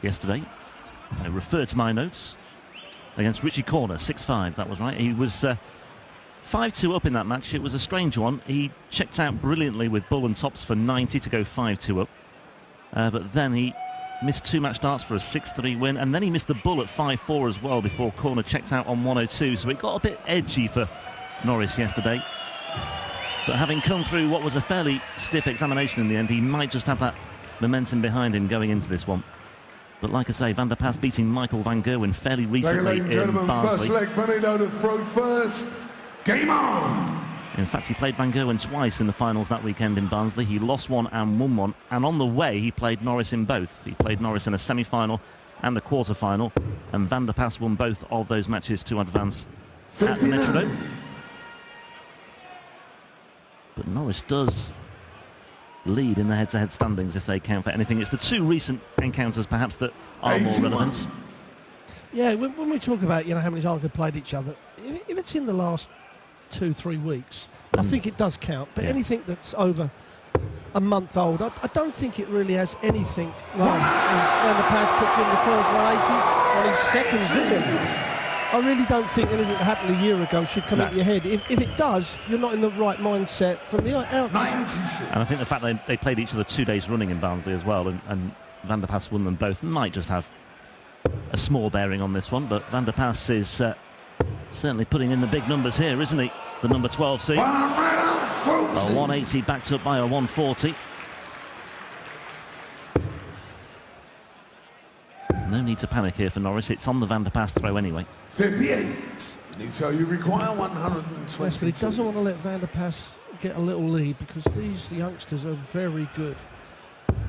yesterday. I refer to my notes. Against Richie Corner, 6-5, that was right. He was 5-2 up in that match. It was a strange one. He checked out brilliantly with Bull and Tops for 90 to go 5-2 up. But then he missed 2 match starts for a 6-3 win, and then he missed the Bull at 5-4 as well before Corner checked out on 102. So it got a bit edgy for Norris yesterday. But having come through what was a fairly stiff examination in the end, he might just have that momentum behind him going into this one. But like I say, Van der Pas beating Michael van Gerwen fairly recently in Barnsley. First leg, Benito to throw first. Game on! In fact, he played Van Gerwen twice in the finals that weekend in Barnsley. He lost one and won one. And on the way, he played Norris in both. He played Norris in a semi-final and a quarter-final. And Van der Pas won both of those matches to advance at the Metro. But Norris does lead in the head-to-head standings if they count for anything. It's the 2 recent encounters perhaps that are more relevant. Yeah, when we talk about how many times they've played each other, if it's in the last 2-3 weeks, I think it does count. But anything that's over a month old, I don't think it really has anything. Right, as Van der Pas puts in the first 180 on his second visit. I really don't think anything that happened a year ago should come into your head. If it does, you're not in the right mindset from the out. And I think the fact they played each other 2 days running in Barnsley as well, and Van der Pas won them both, might just have a small bearing on this one. But Van der Pas is certainly putting in the big numbers here, isn't he? The number 12 seed. A 180 backed up by a 140. No need to panic here for Norris. It's on the Van der Pas throw anyway. 58. Nito, you require 120. Yes, but he doesn't want to let Van der Pas get a little lead because these youngsters are very good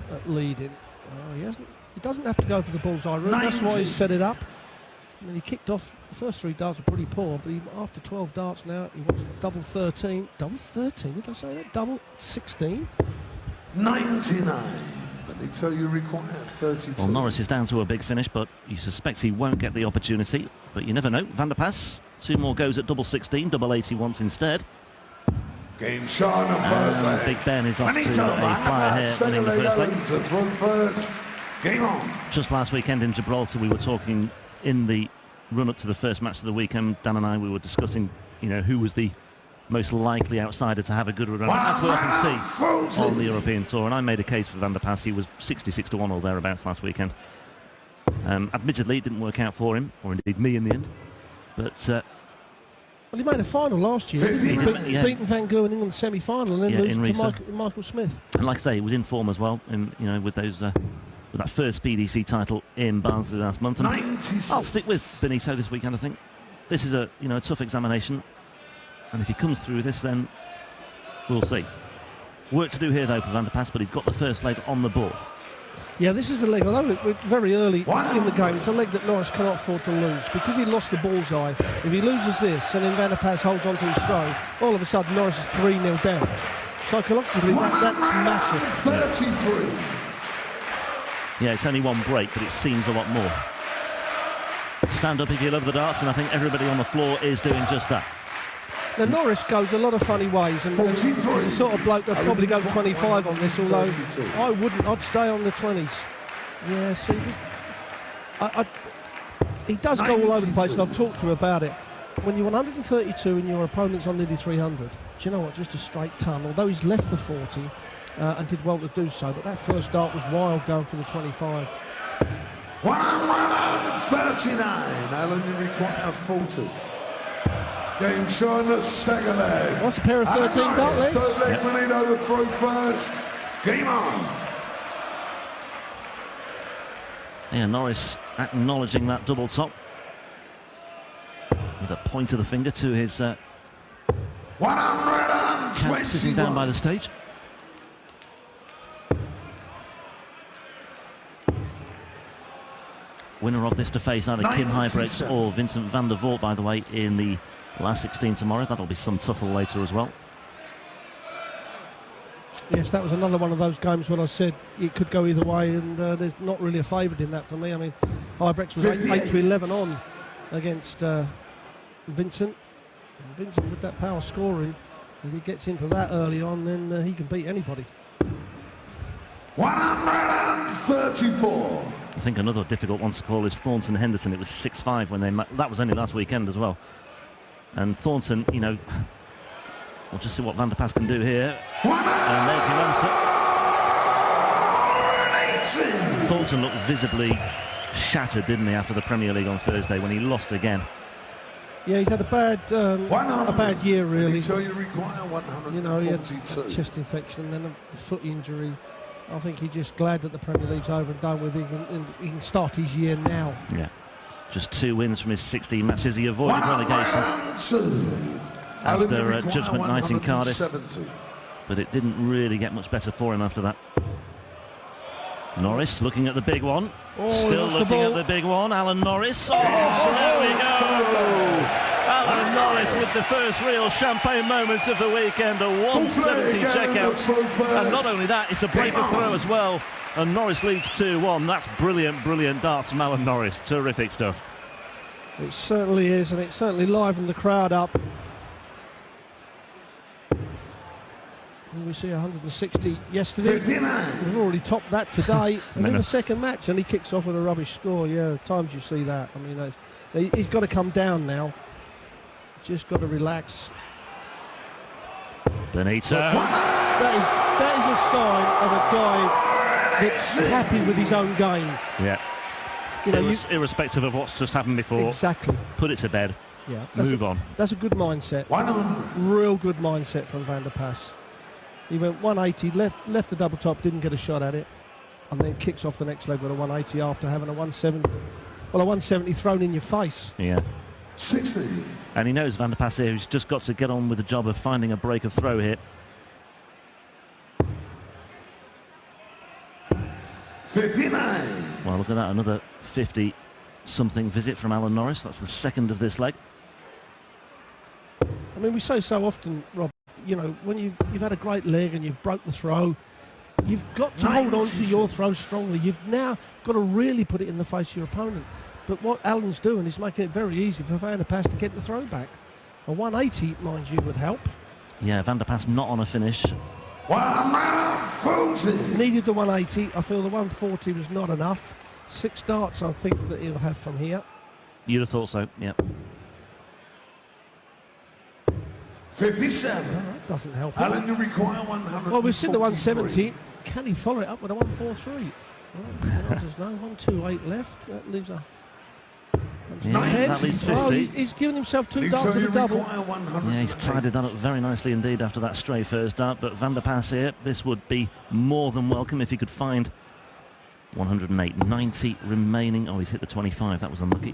at leading. He doesn't have to go for the bullseye route. That's why he's set it up. I mean, he kicked off. The first 3 darts were pretty poor, but after 12 darts now, he wants double 13. Double 13? Did I say that? Double 16? 99. So you require 32. Well, Norris is down to a big finish, but he suspects he won't get the opportunity. But you never know. Van der Pas, 2 more goes at double 16, double 80 once instead. Game shot on the first leg. Big Ben is off to a flyer here, winning the first leg. To throw first. Game on. Just last weekend in Gibraltar, we were talking in the run-up to the first match of the weekend. Dan and I, we were discussing, who was the most likely outsider to have a good run, as we often see on the European Tour. And I made a case for Van der Pas. He was 66 to 1 or thereabouts last weekend. Admittedly, it didn't work out for him, or indeed me in the end. But well, he made a final last year. He beaten Van Gerwen in the semi-final and then lose to Michael Smith. And like I say, he was in form as well, with those with that first PDC title in Barnsley last month. And I'll stick with Benito this weekend. I think this is a tough examination. And if he comes through this, then we'll see. Work to do here, though, for Van der Pas, but he's got the first leg on the board. Yeah, this is a leg, although we're very early in the game, it's a leg that Norris cannot afford to lose. Because he lost the bullseye, if he loses this and then Van der Pas holds on to his throw, all of a sudden Norris is 3-0 down. Psychologically, that's massive. 33. Yeah, it's only 1 break, but it seems a lot more. Stand up if you love the darts, and I think everybody on the floor is doing just that. Now, Norris goes a lot of funny ways, and he's the sort of bloke that'll probably go 25 on this, although 42. I wouldn't. I'd stay on the 20s. Yeah, see, he does go all over the place, and I've talked to him about it. When you're 132 and your opponent's on nearly 300, do you know what? Just a straight ton. Although he's left the 40 and did well to do so, but that first dart was wild going for the 25. 139. Alan, you require 40. Game shot on the second leg. What's a pair of 13 dart legs? Third leg, Benito to throw first. Game on. Yeah, Norris acknowledging that double top with a point of the finger to his 121. sitting down by the stage. Winner of this to face either Kim Huybrechts or Vincent van der Voort, by the way, in the last 16 tomorrow. That'll be some tussle later as well. Yes, that was another one of those games when I said it could go either way, and there's not really a favourite in that for me. I mean, Huybrechts was 8-11 on against Vincent. And Vincent with that power scoring, if he gets into that early on, then he can beat anybody. 134. I think another difficult one to call is Thornton-Henderson. It was 6-5 when they that was only last weekend as well. And Thornton, you know, we'll just see what Van der Pas can do here. And there's your answer. Thornton looked visibly shattered, didn't he, after the Premier League on Thursday when he lost again. Yeah, he's had a bad year, really. So you require 142. You know, he had a chest infection and then a foot injury. I think he's just glad that the Premier League's over and done with. He can start his year now. Yeah, just 2 wins from his 16 matches. He avoided relegation after judgment night in Cardiff, but it didn't really get much better for him after that. Norris looking at the big one. Still looking at the big one. Alan Norris. There we go. Alan Norris with the first real champagne moments of the weekend. A 170 checkout. And not only that, it's a breaker throw as well. And Norris leads 2-1. That's brilliant, brilliant darts from Alan Norris. Terrific stuff. It certainly is, and it certainly livened the crowd up. We see 160 yesterday. 59. We've already topped that today. And then the second match, and he kicks off with a rubbish score. Yeah, at times you see that. I mean, he's got to come down now. Just got to relax. Benito. That is a sign of a guy that's happy with his own game. Yeah. You know, irrespective of what's just happened before. Exactly. Put it to bed. Yeah. Move on. That's a good mindset. Real good mindset from Van der Pas. He went 180, left the double top, didn't get a shot at it, and then kicks off the next leg with a 180 after having a 170. Well, a 170 thrown in your face. Yeah. 60. And he knows Van der Pas here, who's just got to get on with the job of finding a break of throw here. 59. Well, look at that, another 50-something visit from Alan Norris. That's the second of this leg. I mean, we say so often, Rob, you know, when you've had a great leg and you've broke the throw, you've got to hold on to your throw strongly. You've now got to really put it in the face of your opponent. But what Alan's doing is making it very easy for Van der Pas to get the throw back. A 180, mind you, would help. Yeah, Van der Pas not on a finish. 140. Needed the 180. I feel the 140 was not enough. 6 darts, I think, that he'll have from here. You'd have thought so, yeah. 57. That doesn't help. Alan, you require 100. Well, we've seen the 170. Can he follow it up with a 143? Well, there's no 128 left. That leaves a... Yeah, that leaves 50. Oh, he's given himself 2 darts to the double. Yeah, he's tidied that up very nicely indeed after that stray first dart. But Van der Pas here, this would be more than welcome if he could find 108. 90 remaining. Oh, he's hit the 25. That was unlucky.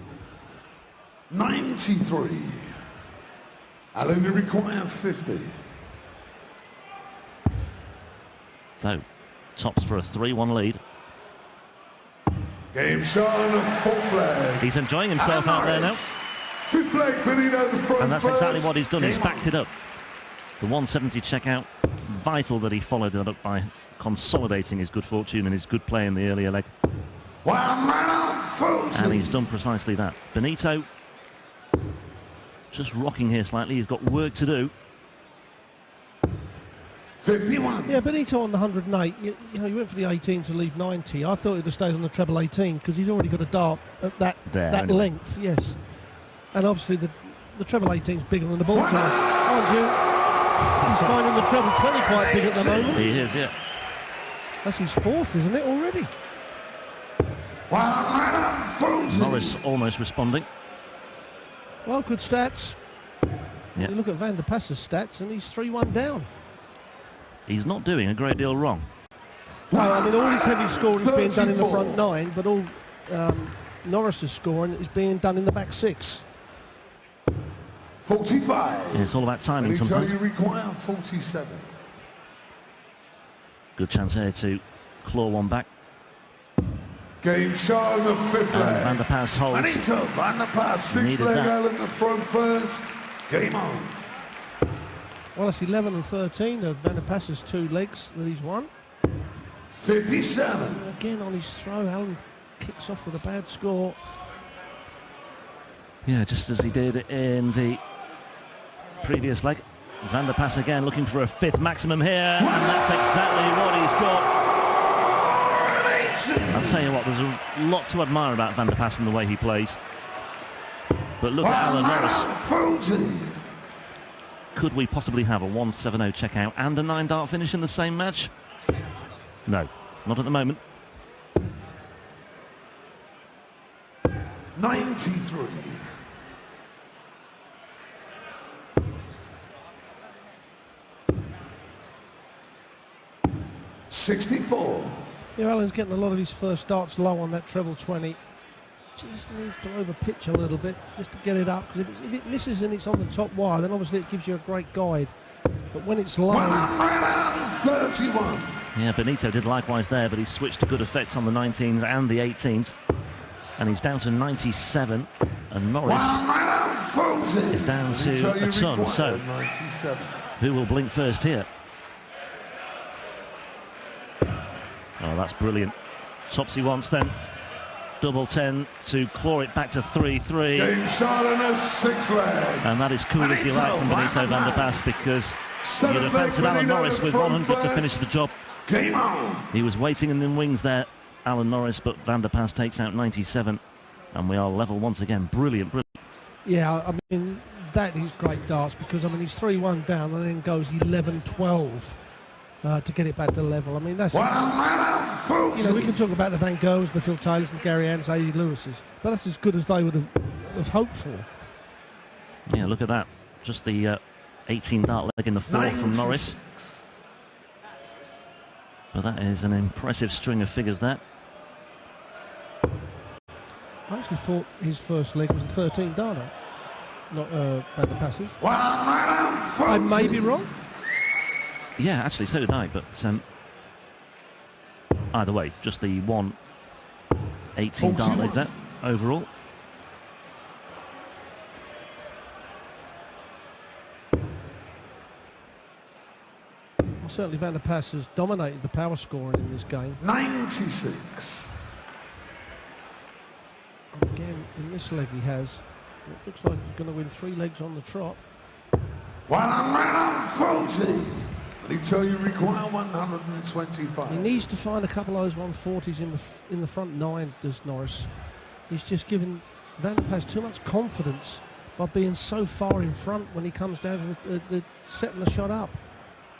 93. Alan, you require 50. So, tops for a 3-1 lead. Game shot of 4th leg. He's enjoying himself out there now. 5th leg, Benito the front. And that's exactly what he's done. He's Game backed it up. The 170 checkout. Vital that he followed it up by consolidating his good fortune and his good play in the earlier leg. And he's done precisely that. Benito just rocking here slightly. He's got work to do. 51. Yeah, Benito on the 108. You know, he went for the 18 to leave 90. I thought he'd have stayed on the treble 18 because he's already got a dart at that anyway. length. Yes, and obviously the treble 18 is bigger than the ball time. Mind you, he's finding the treble 20 quite big at the moment. He is, yeah. That's his 4th, isn't it, already? Norris almost responding. Well, good stats. Yeah. You look at Van der Pas's stats, and he's 3-1 down. He's not doing a great deal wrong. No, I mean, all his heavy scoring is being done in the front 9, but all Norris's scoring is being done in the back 6. 45. Yeah, it's all about timing sometimes. You require 47. Good chance here to claw one back. Game shot on the 5th leg. Van der Pas holds. Benito, Van der Pas, 6th leg, Alan to throw first. Game on. Well, it's 11 and 13 of Van der Pas's 2 legs that he's won. 57. Again on his throw, Alan kicks off with a bad score. Yeah, just as he did in the previous leg. Van der Pas again looking for a 5th maximum here, and that's exactly what he's got. I'll tell you what, there's a lot to admire about Van der Pas and the way he plays. But look at Alan Norris. Could we possibly have a 1-7-0 checkout and a 9-dart finish in the same match? No, not at the moment. 93. $64. Yeah, Alan's getting a lot of his first darts low on that treble 20. Just needs to over pitch a little bit just to get it up, because if it misses and it's on the top wire, then obviously it gives you a great guide. But when it's low... 131. Yeah, Benito did likewise there, but he switched to good effect on the 19s and the 18s. And he's down to 97, and Norris is down to a ton. So, 97. Who will blink first here? Oh, that's brilliant. Topsy wants then. Double 10 to claw it back to 3-3. Game shot and a 6-leg. And that is cool as you like from Benito Van der Pas, because you'd have fancied Alan Norris with 100 to finish the job. Game on. He was waiting in the wings there, Alan Norris, but Van der Pas takes out 97. And we are level once again. Brilliant, brilliant. Yeah, I mean, that is great darts, because, I mean, he's 3-1 down and then goes 11-12 to get it back to level. I mean, that's... You know, we can talk about the Van Goghs, the Phil Taylors and Gary Ann's, A.E. Lewis's, but that's as good as they would have hoped for. Yeah, look at that. Just the 18-dart leg in the fourth from Norris. But that is an impressive string of figures there. I actually thought his first leg was a 13-darter, not Van der Pas's. I may be wrong. Yeah, actually, so did I, but either way, just the 18-dart leg there overall. Well, certainly Van der Pas has dominated the power scoring in this game. 96. And again, in this leg he has. It looks like he's going to win 3 legs on the trot. 140. Until you require 125. He needs to find a couple of those 140s in the front 9, does Norris. He's just given Van der Pas too much confidence by being so far in front when he comes down to the setting the shot up.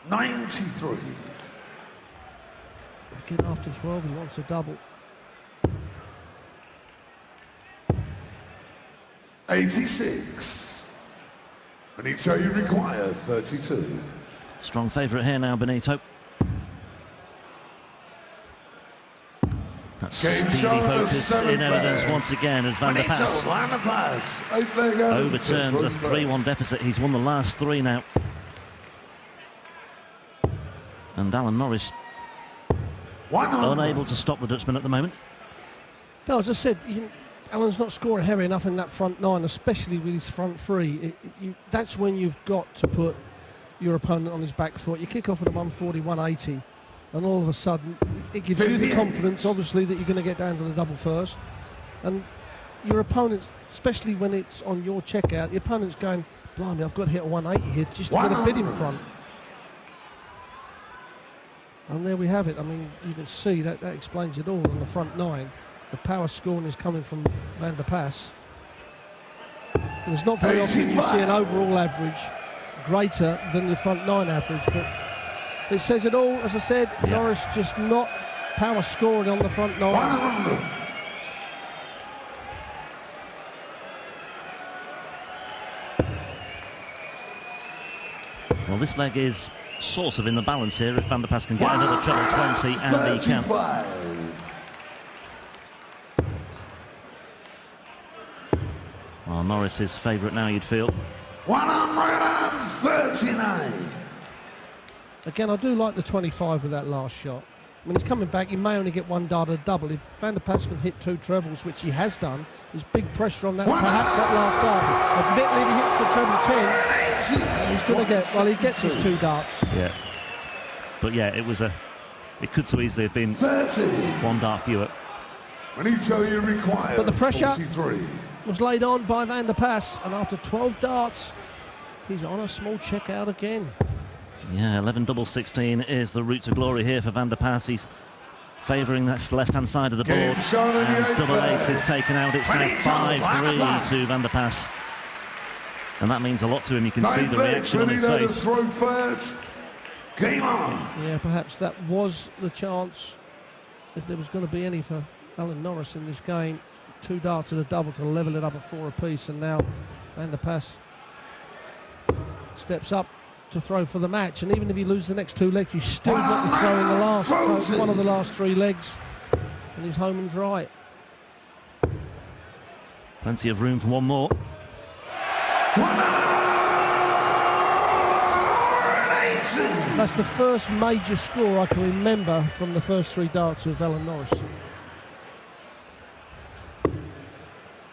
93. Again, after 12, he wants a double. 86. Until you require 32. Strong favourite here now, Benito. That's speedy focus in evidence once again as Van der Pas overturns a 3-1 deficit. He's won the last 3 now. And Alan Norris unable to stop the Dutchman at the moment. No, as I said, Alan's not scoring heavy enough in that front 9, especially with his front 3. That's when you've got to put your opponent on his back foot. You kick off at a 140, 180, and all of a sudden it gives you the confidence, obviously, that you're going to get down to the double first. And your opponent, especially when it's on your checkout, the opponent's going, blimey, I've got to hit a 180 here just to get a bid in front. And there we have it. I mean, you can see that explains it all on the front 9. The power scoring is coming from Van der Pas. And it's not very often you see an overall average greater than the front 9 average, but it says it all. As I said, Norris just not power scoring on the front 9. 100. Well, this leg is sort of in the balance here if Van der Pas can get another treble 20, and he can. Well, Norris is favourite now, you'd feel. 139. Again, I do like the 25 with that last shot. When he's coming back, he may only get 1 dart at a double. If Van der Pas can hit 2 trebles, which he has done, there's big pressure on that. Perhaps that last dart. Admittedly, if he hits the treble 10, he's going to get, well, he gets his 2 darts. Yeah. But yeah, it could so easily have been 30. 1 dart fewer. Benito, you require But the pressure 43. was laid on by Van der Pas, and after 12 darts, he's on a small checkout again. Yeah, 11 double 16 is the route to glory here for Van der Pas. He's favouring that left-hand side of the board. And double eight is taken out. It's now 5-3 to Van der Pas. And that means a lot to him. You can see the reaction on his face. Throw first. Game on. Yeah, perhaps that was the chance, if there was going to be any, for Alan Norris in this game. 2 darts and a double to level it up at 4 apiece, and now Van der Pas steps up to throw for the match. And even if he loses the next 2 legs, he's still got to throw in the last, one of the last 3 legs, and he's home and dry. Plenty of room for one more. That's the first major score I can remember from the first 3 darts of Alan Norris.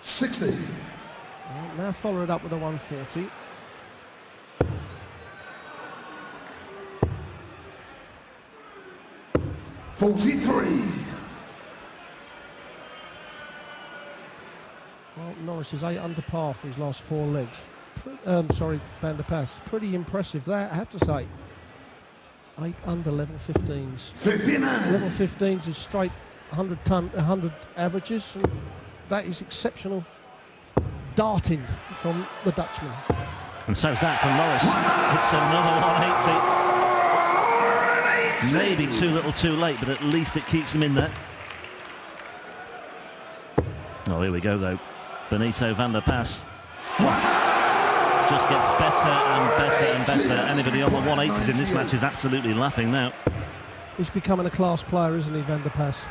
60. Now follow it up with a 140. Well, Norris is 8 under par for his last 4 legs. Van der Pas. Pretty impressive that, I have to say. 8 under level 15s. 59. Level 15s is straight 100 averages. And that is exceptional darting from the Dutchman. And so's that from Norris. It's another 180. Maybe too little too late, but at least it keeps him in there. Oh, here we go though. Benito Van der Pas just gets better and better and better. Anybody on the 180s in this match is absolutely laughing now. He's becoming a class player, isn't he, Van der Pas?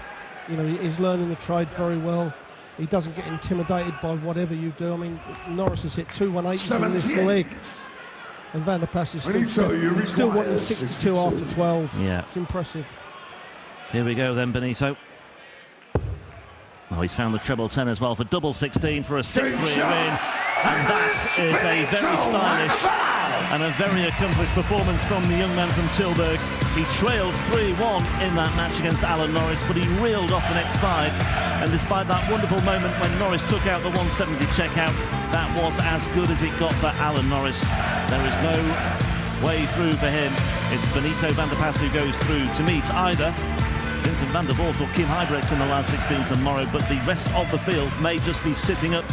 You know, he's learning the trade very well. He doesn't get intimidated by whatever you do. I mean, Norris has hit 2 180s in this leg, and Van der Pas is still wanting 62 after 12. Yeah, it's impressive. Here we go then, Benito. Oh, he's found the treble 10 as well for double 16 for a 6-3 win. And that is a very stylish and a very accomplished performance from the young man from Tilburg. He trailed 3-1 in that match against Alan Norris, but he reeled off the next 5. And despite that wonderful moment when Norris took out the 170 checkout, that was as good as it got for Alan Norris. There is no way through for him. It's Benito Van der Pas who goes through to meet either Vincent van der Voort or Kim Huybrechts in the last 16 tomorrow, but the rest of the field may just be sitting up.